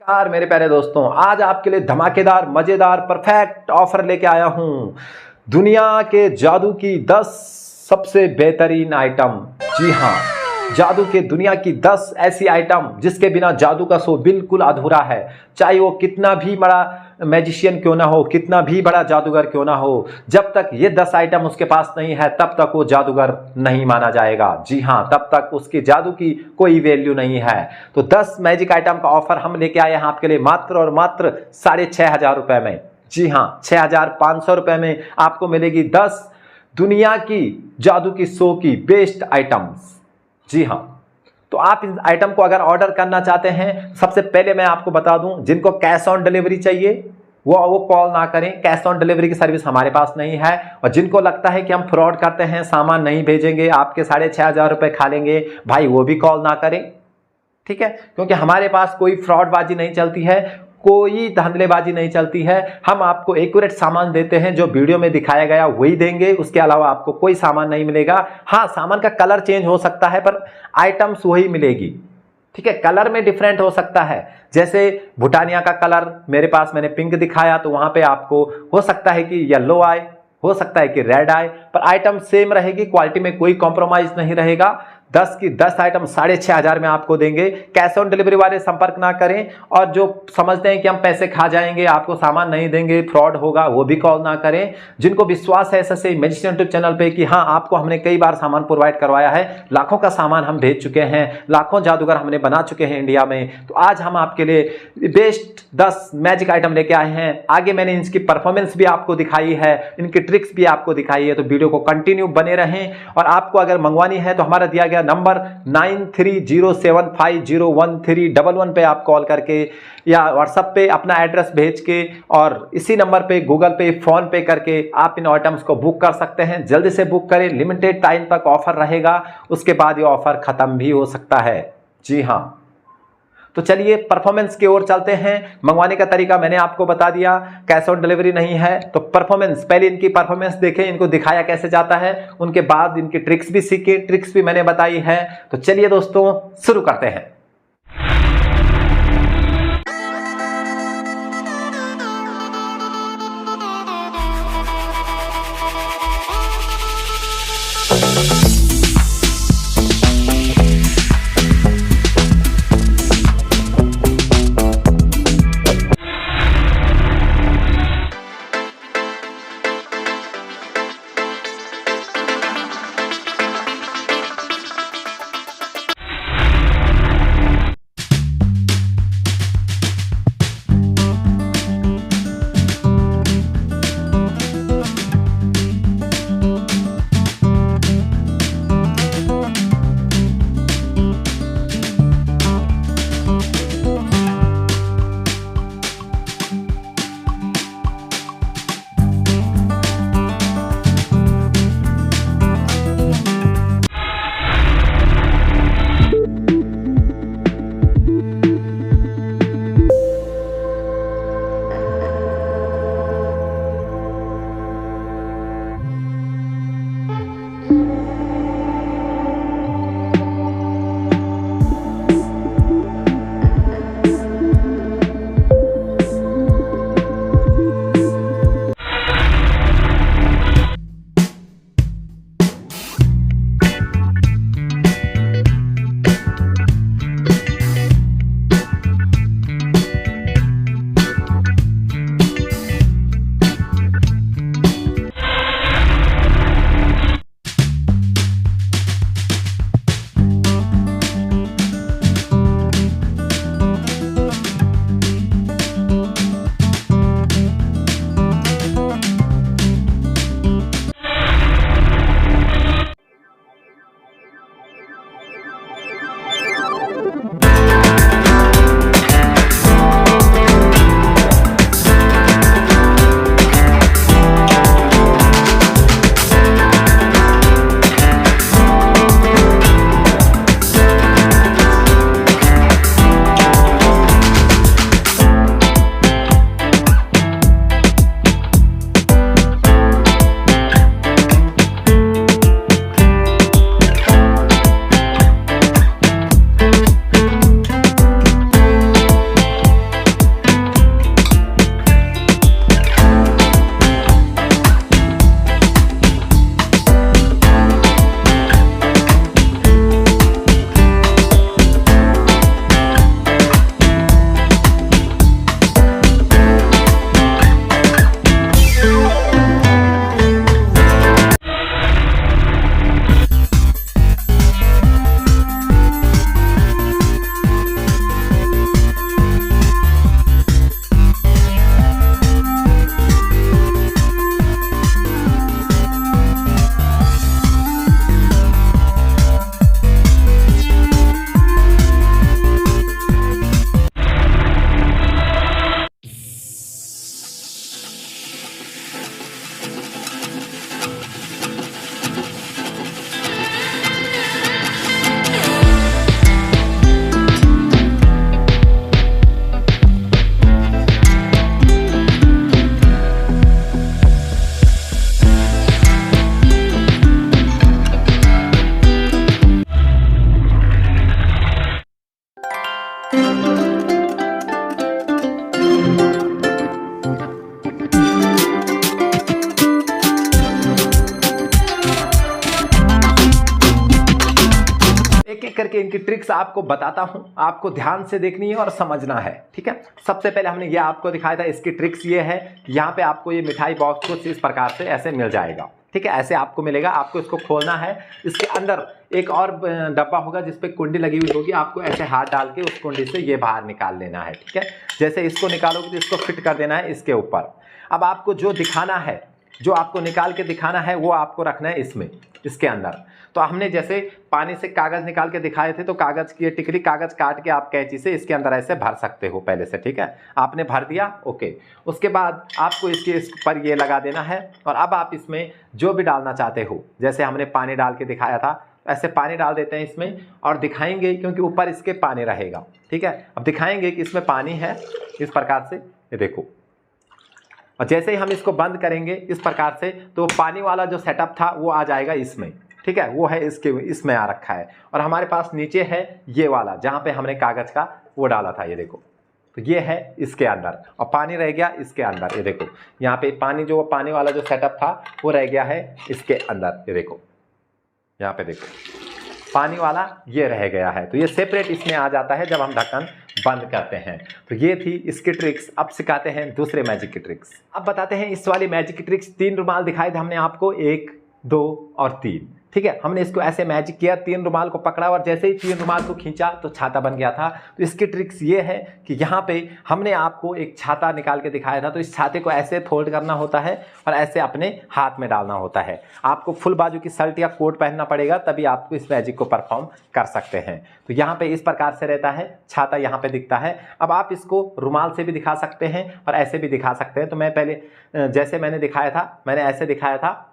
नमस्कार मेरे प्यारे दोस्तों, आज आपके लिए धमाकेदार मजेदार परफेक्ट ऑफर लेके आया हूं। दुनिया के जादू की 10 सबसे बेहतरीन आइटम। जी हां, जादू के दुनिया की 10 ऐसी आइटम जिसके बिना जादू का शो बिल्कुल अधूरा है। चाहे वो कितना भी बड़ा मैजिशियन क्यों ना हो, कितना भी बड़ा जादूगर क्यों ना हो, जब तक ये 10 आइटम उसके पास नहीं है तब तक वो जादूगर नहीं माना जाएगा। जी हां, तब तक उसके जादू की कोई वैल्यू नहीं है। तो 10 मैजिक आइटम का ऑफर हम लेके आए हैं आपके लिए मात्र और मात्र 6,500 रुपए में। जी हां, 6,500 रुपए में आपको मिलेगी 10 दुनिया की जादू की शो की बेस्ट आइटम्स। जी हां, तो आप इस आइटम को अगर ऑर्डर करना चाहते हैं, सबसे पहले मैं आपको बता दूं, जिनको कैश ऑन डिलीवरी चाहिए वो कॉल ना करें। कैश ऑन डिलीवरी की सर्विस हमारे पास नहीं है। और जिनको लगता है कि हम फ्रॉड करते हैं, सामान नहीं भेजेंगे, आपके 6,500 रुपए खा लेंगे, भाई वो भी कॉल ना करें। ठीक है, क्योंकि हमारे पास कोई फ्रॉडबाजी नहीं चलती है, कोई धांधलेबाजी नहीं चलती है। हम आपको एक्यूरेट सामान देते हैं, जो वीडियो में दिखाया गया वही देंगे, उसके अलावा आपको कोई सामान नहीं मिलेगा। हाँ, सामान का कलर चेंज हो सकता है पर आइटम्स वही मिलेगी। ठीक है, कलर में डिफरेंट हो सकता है। जैसे भूटानिया का कलर मेरे पास मैंने पिंक दिखाया, तो वहां पे आपको हो सकता है कि येलो आए, हो सकता है कि रेड आए, पर आइटम सेम रहेगी, क्वालिटी में कोई कॉम्प्रोमाइज नहीं रहेगा। 10 की 10 आइटम 6,500 में आपको देंगे। कैश ऑन डिलीवरी वाले संपर्क ना करें, और जो समझते हैं कि हम पैसे खा जाएंगे, आपको सामान नहीं देंगे, फ्रॉड होगा, वो भी कॉल ना करें। जिनको विश्वास है ऐसे मैजिशियन यूट्यूब चैनल पे कि हाँ, आपको हमने कई बार सामान प्रोवाइड करवाया है, लाखों का सामान हम भेज चुके हैं, लाखों जादूगर हमने बना चुके हैं इंडिया में, तो आज हम आपके लिए बेस्ट 10 मैजिक आइटम लेके आए हैं। आगे मैंने इनकी परफॉर्मेंस भी आपको दिखाई है, इनकी ट्रिक्स भी आपको दिखाई है, तो वीडियो को कंटिन्यू बने रहें। और आपको अगर मंगवानी है तो हमारा दिया गया नंबर 9307501311 पे आप कॉल करके या व्हाट्सएप पे अपना एड्रेस भेज के, और इसी नंबर पे गूगल पे, फोन पे करके आप इन आइटम्स को बुक कर सकते हैं। जल्दी से बुक करें, लिमिटेड टाइम तक ऑफर रहेगा, उसके बाद ये ऑफर खत्म भी हो सकता है। जी हां, तो चलिए परफॉर्मेंस की ओर चलते हैं। मंगवाने का तरीका मैंने आपको बता दिया, कैश ऑन डिलीवरी नहीं है। तो परफॉर्मेंस, पहले इनकी परफॉर्मेंस देखें, इनको दिखाया कैसे जाता है, उनके बाद इनकी ट्रिक्स भी सीखे, ट्रिक्स भी मैंने बताई है। तो चलिए दोस्तों शुरू करते हैं। करके इनकी ट्रिक्स आपको बताता हूं, आपको ध्यान से देखनी है और समझना है, ठीक है। सबसे पहले हमने ये आपको दिखाया था, इसकी ट्रिक्स ये है कि यहाँ पे आपको ये मिठाई बॉक्स कुछ इस प्रकार से ऐसे मिल जाएगा, ठीक है। ऐसे आपको मिलेगा, आपको इसको खोलना है। इसके अंदर एक और डब्बा होगा जिस पे कुंडी लगी हुई होगी, आपको ऐसे हाथ डाल के उस कुंडी से ये बाहर निकाल लेना है, ठीक है। जैसे इसको निकालोगे तो इसको फिट कर देना है इसके ऊपर। अब आपको जो दिखाना है, जो आपको निकाल के दिखाना है वो आपको रखना है इसमें, इसके अंदर। तो हमने जैसे पानी से कागज निकाल के दिखाए थे, तो कागज की टिकरी, कागज काट के आप कैंची से इसके अंदर ऐसे भर सकते हो पहले से, ठीक है। आपने भर दिया, ओके। उसके बाद आपको इसके इस पर ये लगा देना है और अब आप इसमें जो भी डालना चाहते हो, जैसे हमने पानी डाल के दिखाया था, ऐसे पानी डाल देते हैं इसमें और दिखाएंगे, क्योंकि ऊपर इसके पानी रहेगा, ठीक है। अब दिखाएंगे कि इसमें पानी है इस प्रकार से, ये देखो। और जैसे ही हम इसको बंद करेंगे इस प्रकार से, तो पानी वाला जो सेटअप था वो आ जाएगा इसमें, ठीक है। वो है इसके, इसमें आ रखा है। और हमारे पास नीचे है ये वाला, जहाँ पे हमने कागज का वो डाला था, ये देखो। तो ये है इसके अंदर और पानी रह गया इसके अंदर, ये देखो। यहाँ पे पानी, जो पानी वाला जो सेटअप था वो रह गया है इसके अंदर, ये देखो। यहाँ पे देखो पानी वाला ये रह गया है, तो ये सेपरेट इसमें आ जाता है जब हम ढक्कन बंद करते हैं। तो ये थी इसकी ट्रिक्स। अब सिखाते हैं दूसरे मैजिक की ट्रिक्स। अब बताते हैं इस वाली मैजिक की ट्रिक्स। 3 रुमाल दिखाए थे हमने आपको, 1, 2 और 3, ठीक है। हमने इसको ऐसे मैजिक किया, 3 रुमाल को पकड़ा और जैसे ही 3 रुमाल को खींचा तो छाता बन गया था। तो इसकी ट्रिक्स ये है कि यहाँ पे हमने आपको एक छाता निकाल के दिखाया था, तो इस छाते को ऐसे फोल्ड करना होता है और ऐसे अपने हाथ में डालना होता है। आपको फुल बाजू की शर्ट या कोट पहनना पड़ेगा, तभी आपको इस मैजिक को परफॉर्म कर सकते हैं। तो यहाँ पे इस प्रकार से रहता है, छाता यहाँ पे दिखता है। अब आप इसको रुमाल से भी दिखा सकते हैं और ऐसे भी दिखा सकते हैं। तो मैं पहले जैसे मैंने दिखाया था, मैंने ऐसे दिखाया था,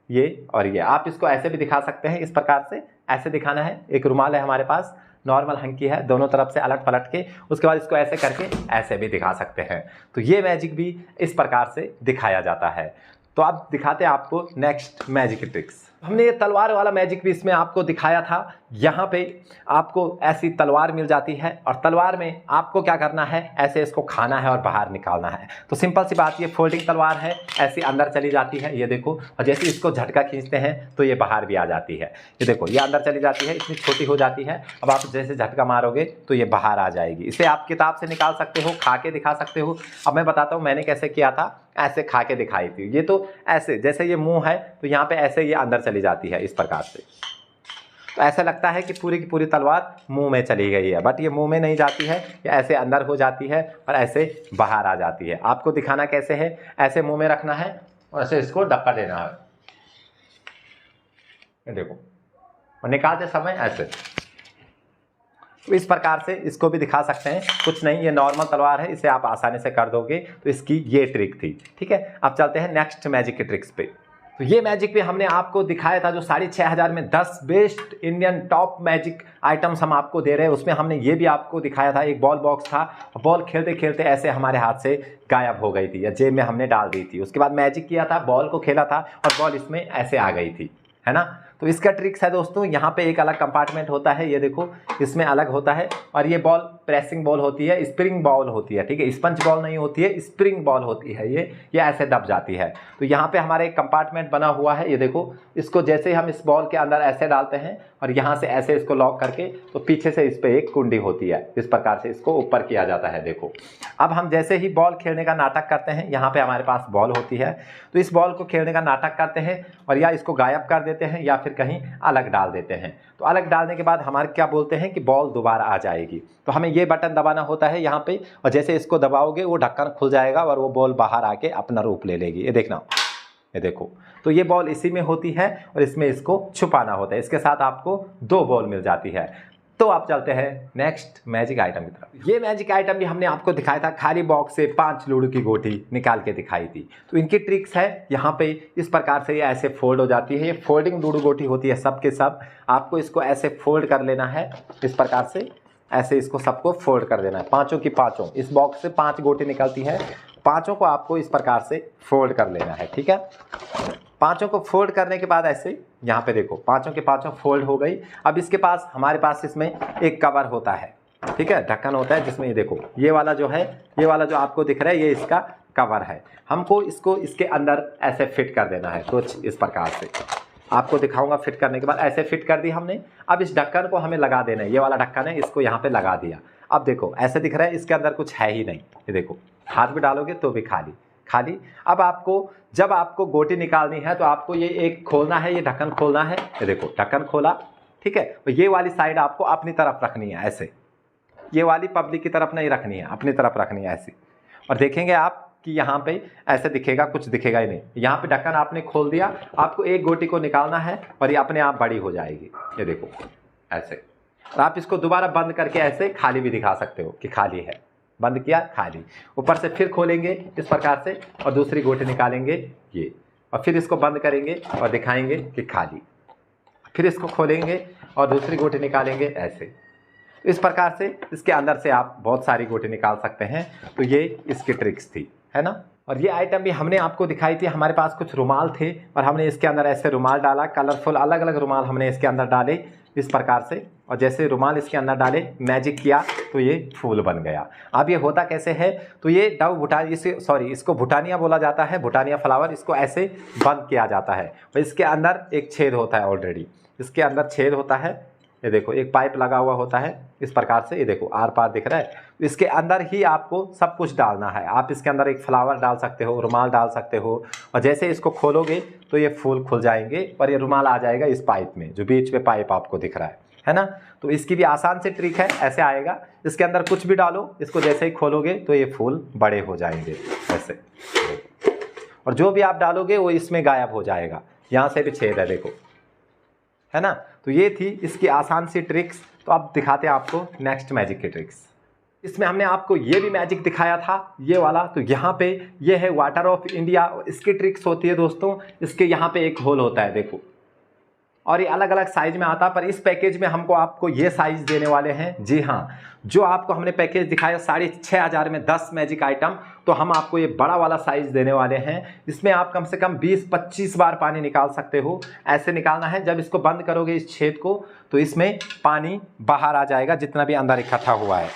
ये और ये। आप इसको ऐसे भी दिखा सकते हैं, इस प्रकार से ऐसे दिखाना है। एक रुमाल है हमारे पास, नॉर्मल हंकी है, दोनों तरफ से अलट पलट के, उसके बाद इसको ऐसे करके ऐसे भी दिखा सकते हैं। तो ये मैजिक भी इस प्रकार से दिखाया जाता है। तो अब दिखाते हैं आपको नेक्स्ट मैजिक ट्रिक्स। हमने ये तलवार वाला मैजिक भी इसमें आपको दिखाया था। यहाँ पे आपको ऐसी तलवार मिल जाती है और तलवार में आपको क्या करना है, ऐसे इसको खाना है और बाहर निकालना है। तो सिंपल सी बात, ये फोल्डिंग तलवार है, ऐसी अंदर चली जाती है, ये देखो। और जैसे इसको झटका खींचते हैं तो ये बाहर भी आ जाती है, ये देखो। ये अंदर चली जाती है, इतनी छोटी हो जाती है। अब आप जैसे झटका मारोगे तो ये बाहर आ जाएगी। इसे आप किताब से निकाल सकते हो, खा के दिखा सकते हो। अब मैं बताता हूँ मैंने कैसे किया था, ऐसे खा के दिखाई थी। ये तो ऐसे, जैसे ये मुंह है तो यहाँ पे ऐसे ये अंदर चली जाती है इस प्रकार से। तो ऐसा लगता है कि पूरी की पूरी तलवार मुंह में चली गई है, बट ये मुंह में नहीं जाती है, ये ऐसे अंदर हो जाती है और ऐसे बाहर आ जाती है। आपको दिखाना कैसे है, ऐसे मुंह में रखना है और ऐसे इसको धक्का देना है, ये देखो। और निकालते समय ऐसे, तो इस प्रकार से इसको भी दिखा सकते हैं। कुछ नहीं, ये नॉर्मल तलवार है, इसे आप आसानी से कर दोगे। तो इसकी ये ट्रिक थी, ठीक है। अब चलते हैं नेक्स्ट मैजिक के ट्रिक्स पे। तो ये मैजिक पे हमने आपको दिखाया था जो 6500 में 10 best Indian top magic items हम आपको दे रहे हैं। उसमें हमने ये भी आपको दिखाया था, एक बॉल बॉक्स था, बॉल खेलते खेलते ऐसे हमारे हाथ से गायब हो गई थी या जेब में हमने डाल दी थी। उसके बाद मैजिक किया था, बॉल को खेला था और बॉल इसमें ऐसे आ गई थी, है ना। तो इसका ट्रिक्स है दोस्तों, यहाँ पे एक अलग कंपार्टमेंट होता है, ये देखो, इसमें अलग होता है। और ये बॉल प्रेसिंग बॉल होती है, स्प्रिंग बॉल होती है, ठीक है। स्पंज बॉल नहीं होती है, स्प्रिंग बॉल होती है। ये ऐसे दब जाती है। तो यहाँ पे हमारे एक कंपार्टमेंट बना हुआ है, ये देखो। इसको जैसे ही हम इस बॉल के अंदर ऐसे डालते हैं और यहाँ से ऐसे इसको लॉक करके, तो पीछे से इस पर एक कुंडी होती है, इस प्रकार से इसको ऊपर किया जाता है, देखो। अब हम जैसे ही बॉल खेलने का नाटक करते हैं, यहाँ पे हमारे पास बॉल होती है, तो इस बॉल को खेलने का नाटक करते हैं और या इसको गायब कर देते हैं या फिर कहीं अलग डाल देते हैं। तो अलग डालने के बाद हमारे क्या बोलते हैं कि बॉल दोबारा आ जाएगी। तो हमें ये बटन दबाना होता है यहाँ पे, और जैसे इसको दबाओगे वो ढक्कन खुल जाएगा और वो बॉल बाहर आके अपना रूप ले लेगी, ये देखना, ये देखो। तो ये बॉल इसी में होती है और इसमें इसको छुपाना होता है। इसके साथ आपको 2 बॉल मिल जाती है। तो आप चलते हैं नेक्स्ट मैजिक आइटम की तरफ। ये मैजिक आइटम भी हमने आपको दिखाया था, खाली बॉक्स से 5 लूडो की गोटी निकाल के दिखाई थी। तो इनकी ट्रिक्स है, यहाँ पे इस प्रकार से ये ऐसे फोल्ड हो जाती है। ये फोल्डिंग लूडो गोटी होती है सब के सब। आपको इसको ऐसे फोल्ड कर लेना है, इस प्रकार से ऐसे इसको सबको फोल्ड कर देना है, 5 की 5। इस बॉक्स से 5 गोटी निकलती है, 5 को आपको इस प्रकार से फोल्ड कर लेना है, ठीक है। 5 को फोल्ड करने के बाद ऐसे यहाँ पे देखो, 5 के 5 फोल्ड हो गई। अब इसके पास, हमारे पास इसमें एक कवर होता है, ठीक है, ढक्कन होता है, जिसमें ये देखो, ये वाला जो है, ये वाला जो आपको दिख रहा है, ये इसका कवर है। हमको इसको इसके अंदर ऐसे फिट कर देना है कुछ इस प्रकार से, आपको दिखाऊंगा फिट करने के बाद। ऐसे फिट कर दी हमने। अब इस ढक्कन को हमें लगा देना है, ये वाला ढक्कन है, इसको यहाँ पे लगा दिया। अब देखो ऐसे दिख रहा है, इसके अंदर कुछ है ही नहीं। ये देखो हाथ भी डालोगे तो भी खाली खाली। अब आपको जब आपको गोटी निकालनी है तो आपको ये एक खोलना है, ये ढक्कन खोलना है। ये देखो ढक्कन खोला, ठीक है। तो ये वाली साइड आपको अपनी तरफ रखनी है ऐसे, ये वाली पब्लिक की तरफ नहीं रखनी है, अपनी तरफ रखनी है ऐसी। और देखेंगे आप कि यहाँ पे ऐसे दिखेगा, कुछ दिखेगा ही नहीं। यहाँ पे ढक्कन आपने खोल दिया, आपको एक गोटी को निकालना है और ये अपने आप बड़ी हो जाएगी। ये देखो ऐसे। और आप इसको दोबारा बंद करके ऐसे खाली भी दिखा सकते हो कि खाली है। बंद किया, खाली। ऊपर से फिर खोलेंगे इस प्रकार से और दूसरी गोटी निकालेंगे ये, और फिर इसको बंद करेंगे और दिखाएंगे कि खाली। फिर इसको खोलेंगे और दूसरी गोटी निकालेंगे ऐसे। इस प्रकार से इसके अंदर से आप बहुत सारी गोटी निकाल सकते हैं। तो ये इसकी ट्रिक्स थी, है ना। और ये आइटम भी हमने आपको दिखाई थी। हमारे पास कुछ रुमाल थे और हमने इसके अंदर ऐसे रुमाल डाला, कलरफुल अलग अलग रुमाल हमने इसके अंदर डाले इस प्रकार से। और जैसे रुमाल इसके अंदर डाले, मैजिक किया तो ये फूल बन गया। अब ये होता कैसे है, तो ये डव इसको भूटानिया बोला जाता है, भूटानिया फ्लावर। इसको ऐसे बंद किया जाता है और इसके अंदर एक छेद होता है ऑलरेडी, इसके अंदर छेद होता है। ये देखो एक पाइप लगा हुआ होता है इस प्रकार से। ये देखो आर पार दिख रहा है। इसके अंदर ही आपको सब कुछ डालना है। आप इसके अंदर एक फ्लावर डाल सकते हो, रुमाल डाल सकते हो, और जैसे इसको खोलोगे तो ये फूल खुल जाएंगे और ये रुमाल आ जाएगा इस पाइप में, जो बीच में पाइप आपको दिख रहा है ना। तो इसकी भी आसान सी ट्रिक है, ऐसे आएगा। इसके अंदर कुछ भी डालो, इसको जैसे ही खोलोगे तो ये फूल बड़े हो जाएंगे ऐसे। और जो भी आप डालोगे वो इसमें गायब हो जाएगा। यहाँ से भी छेद है देखो, है ना। तो ये थी इसकी आसान सी ट्रिक्स। तो अब दिखाते हैं आपको नेक्स्ट मैजिक की ट्रिक्स। इसमें हमने आपको ये भी मैजिक दिखाया था, ये वाला। तो यहाँ पे ये है वाटर ऑफ इंडिया। इसकी ट्रिक्स होती है दोस्तों, इसके यहाँ पे एक होल होता है देखो, और ये अलग अलग साइज में आता है। पर इस पैकेज में हमको आपको ये साइज देने वाले हैं। जी हाँ, जो आपको हमने पैकेज दिखाया 6,500 में 10 मैजिक आइटम, तो हम आपको ये बड़ा वाला साइज देने वाले हैं। इसमें आप कम से कम 20-25 बार पानी निकाल सकते हो। ऐसे निकालना है, जब इसको बंद करोगे इस छेद को तो इसमें पानी बाहर आ जाएगा, जितना भी अंदर इकट्ठा हुआ है।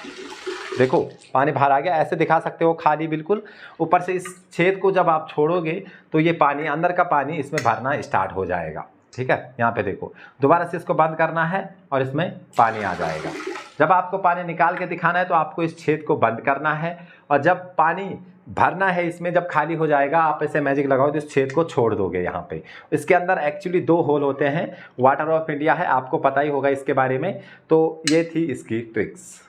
देखो पानी बाहर आ गया, ऐसे दिखा सकते हो खाली बिल्कुल। ऊपर से इस छेद को जब आप छोड़ोगे तो ये पानी, अंदर का पानी इसमें भरना स्टार्ट हो जाएगा, ठीक है। यहाँ पे देखो दोबारा से इसको बंद करना है और इसमें पानी आ जाएगा। जब आपको पानी निकाल के दिखाना है तो आपको इस छेद को बंद करना है, और जब पानी भरना है इसमें, जब खाली हो जाएगा आप ऐसे मैजिक लगाओ तो इस छेद को छोड़ दोगे यहाँ पे। इसके अंदर एक्चुअली 2 होल होते हैं। वाटर ऑफ इंडिया है, आपको पता ही होगा इसके बारे में। तो ये थी इसकी ट्रिक्स।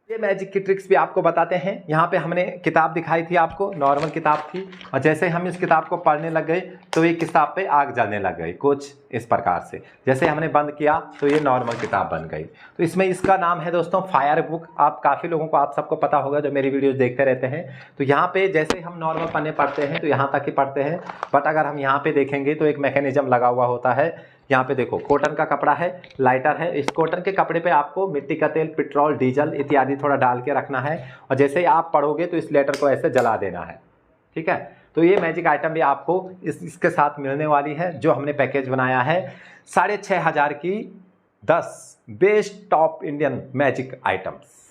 ये मैजिक की ट्रिक्स भी आपको बताते हैं। यहाँ पे हमने किताब दिखाई थी आपको, नॉर्मल किताब थी, और जैसे हम इस किताब को पढ़ने लग गए तो ये किताब पे आग जलने लग गई कुछ इस प्रकार से। जैसे हमने बंद किया तो ये नॉर्मल किताब बन गई। तो इसमें इसका नाम है दोस्तों फायर बुक। आप काफ़ी लोगों को, आप सबको पता होगा जो मेरी वीडियोज़ देखते रहते हैं। तो यहाँ पे जैसे हम नॉर्मल पन्ने पढ़ते हैं तो यहाँ तक ही पढ़ते हैं, बट अगर हम यहाँ पे देखेंगे तो एक मैकेनिज्म लगा हुआ होता है। यहाँ पे देखो कॉटन का कपड़ा है, लाइटर है। इस कॉटन के कपड़े पे आपको मिट्टी का तेल, पेट्रोल, डीजल इत्यादि थोड़ा डाल के रखना है, और जैसे ही आप पढ़ोगे तो इस लेटर को ऐसे जला देना है, ठीक है। तो ये मैजिक आइटम भी आपको इसके साथ मिलने वाली है, जो हमने पैकेज बनाया है 6,500 की 10 best top Indian magic items.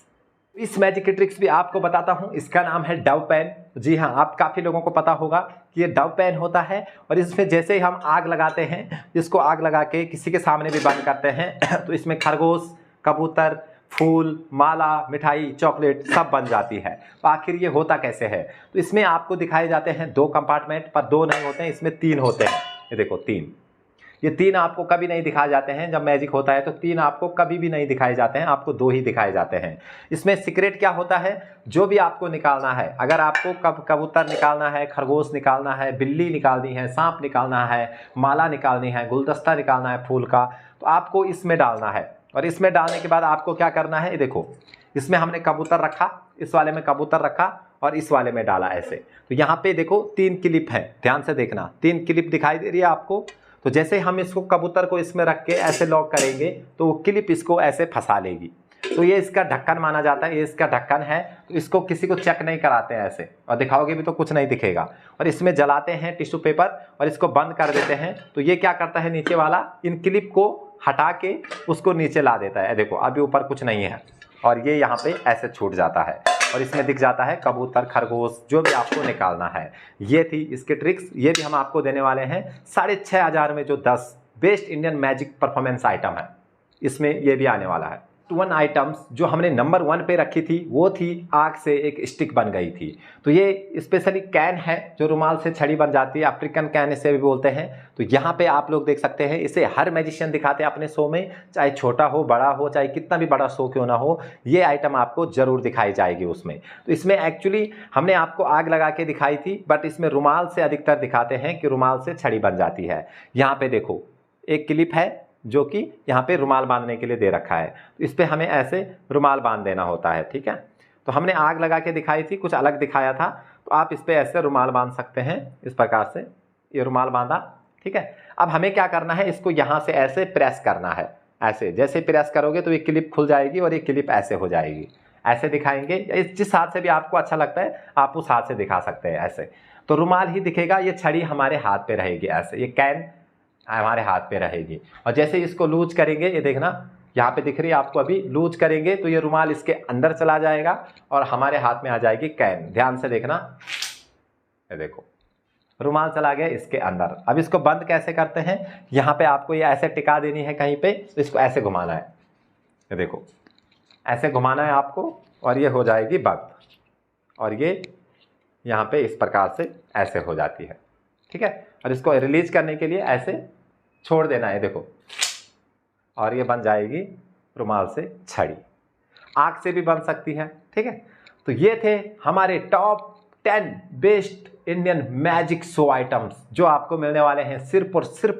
इस मैजिक की ट्रिक्स भी आपको बताता हूं। इसका नाम है डव पेन। जी हाँ, आप काफ़ी लोगों को पता होगा कि ये डव पेन होता है, और इसमें जैसे ही हम आग लगाते हैं, इसको आग लगा के किसी के सामने भी बंद करते हैं तो इसमें खरगोश, कबूतर, फूल, माला, मिठाई, चॉकलेट सब बन जाती है। तो आखिर ये होता कैसे है, तो इसमें आपको दिखाए जाते हैं 2 कंपार्टमेंट, पर 2 नहीं होते हैं, इसमें 3 होते हैं। ये देखो 3, ये 3 आपको कभी नहीं दिखाए जाते हैं। जब मैजिक होता है तो 3 आपको कभी भी नहीं दिखाए जाते हैं, आपको 2 ही दिखाए जाते हैं। इसमें सीक्रेट क्या होता है, जो भी आपको निकालना है, अगर आपको कबूतर निकालना है, खरगोश निकालना है, बिल्ली निकालनी है, सांप निकालना है, माला निकालनी है, गुलदस्ता निकालना है फूल का, तो आपको इसमें डालना है। और इसमें डालने के बाद आपको क्या करना है, ये देखो इसमें हमने कबूतर रखा, इस वाले में कबूतर रखा और इस वाले में डाला ऐसे। तो यहाँ पे देखो 3 क्लिप है, ध्यान से देखना, 3 क्लिप दिखाई दे रही है आपको। तो जैसे हम इसको कबूतर को इसमें रख के ऐसे लॉक करेंगे तो वो क्लिप इसको ऐसे फंसा लेगी। तो ये इसका ढक्कन माना जाता है, ये इसका ढक्कन है। तो इसको किसी को चेक नहीं कराते हैं ऐसे, और दिखाओगे भी तो कुछ नहीं दिखेगा। और इसमें जलाते हैं टिश्यू पेपर और इसको बंद कर देते हैं। तो ये क्या करता है, नीचे वाला इन क्लिप को हटा के उसको नीचे ला देता है। देखो अभी ऊपर कुछ नहीं है, और ये यहाँ पे ऐसे छूट जाता है, और इसमें दिख जाता है कबूतर, खरगोश, जो भी आपको निकालना है। ये थी इसके ट्रिक्स। ये भी हम आपको देने वाले हैं 6,500 में जो 10 best Indian magic performance item है, इसमें ये भी आने वाला है। 1 आइटम्स जो हमने नंबर 1 पे रखी थी वो थी आग से एक स्टिक बन गई थी। तो ये स्पेशली कैन है जो रुमाल से छड़ी बन जाती है, अफ्रीकन कैन इसे भी बोलते हैं। तो यहाँ पे आप लोग देख सकते हैं, इसे हर मैजिशियन दिखाते हैं अपने शो में, चाहे छोटा हो बड़ा हो, चाहे कितना भी बड़ा शो क्यों ना हो, ये आइटम आपको जरूर दिखाई जाएगी उसमें। तो इसमें एक्चुअली हमने आपको आग लगा के दिखाई थी, बट इसमें रुमाल से अधिकतर दिखाते हैं कि रुमाल से छड़ी बन जाती है। यहाँ पे देखो एक क्लिप है जो कि यहाँ पे रुमाल बांधने के लिए दे रखा है, तो इस पे हमें ऐसे रुमाल बांध देना होता है, ठीक है। तो हमने आग लगा के दिखाई थी, कुछ अलग दिखाया था, तो आप इस पे ऐसे रुमाल बांध सकते हैं, इस प्रकार से ये रुमाल बांधा, ठीक है। अब हमें क्या करना है, इसको यहाँ से ऐसे प्रेस करना है, ऐसे जैसे प्रेस करोगे तो ये क्लिप खुल जाएगी और ये क्लिप ऐसे हो जाएगी। ऐसे दिखाएंगे, जिस हाथ से भी आपको अच्छा लगता है आप उस हाथ से दिखा सकते हैं। ऐसे तो रुमाल ही दिखेगा, ये छड़ी हमारे हाथ पे रहेगी, ऐसे ये कैन हमारे हाथ पे रहेगी। और जैसे इसको लूज करेंगे, ये देखना यहाँ पे दिख रही है आपको, अभी लूज करेंगे तो ये रुमाल इसके अंदर चला जाएगा और हमारे हाथ में आ जाएगी कैन। ध्यान से देखना, ये देखो रुमाल चला गया इसके अंदर। अब इसको बंद कैसे करते हैं, यहाँ पे आपको ये ऐसे टिका देनी है कहीं पे, तो इसको ऐसे घुमाना है, ये देखो ऐसे घुमाना है आपको और ये हो जाएगी बंद, और ये यहाँ पे इस प्रकार से ऐसे हो जाती है, ठीक है। और इसको रिलीज करने के लिए ऐसे छोड़ देना है, देखो, और ये बन जाएगी रुमाल से छड़ी। आग से भी बन सकती है, ठीक है। तो ये थे हमारे top 10 best Indian magic show items जो आपको मिलने वाले हैं सिर्फ और सिर्फ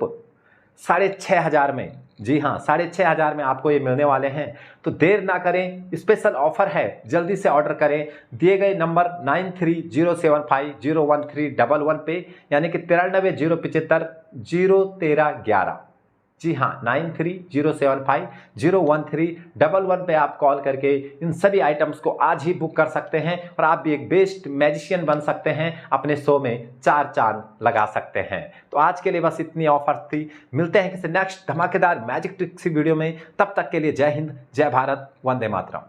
6,500 में। जी हाँ, 6,500 में आपको ये मिलने वाले हैं। तो देर ना करें, स्पेशल ऑफर है, जल्दी से ऑर्डर करें दिए गए नंबर 9307501311 पे, यानी कि 9307501311। जी हाँ, 9307501311 पे आप कॉल करके इन सभी आइटम्स को आज ही बुक कर सकते हैं और आप भी एक बेस्ट मैजिशियन बन सकते हैं, अपने शो में 4 चांद लगा सकते हैं। तो आज के लिए बस इतनी ऑफर थी, मिलते हैं किसी नेक्स्ट धमाकेदार मैजिक ट्रिक्स वीडियो में, तब तक के लिए जय हिंद, जय भारत, वंदे मातरम।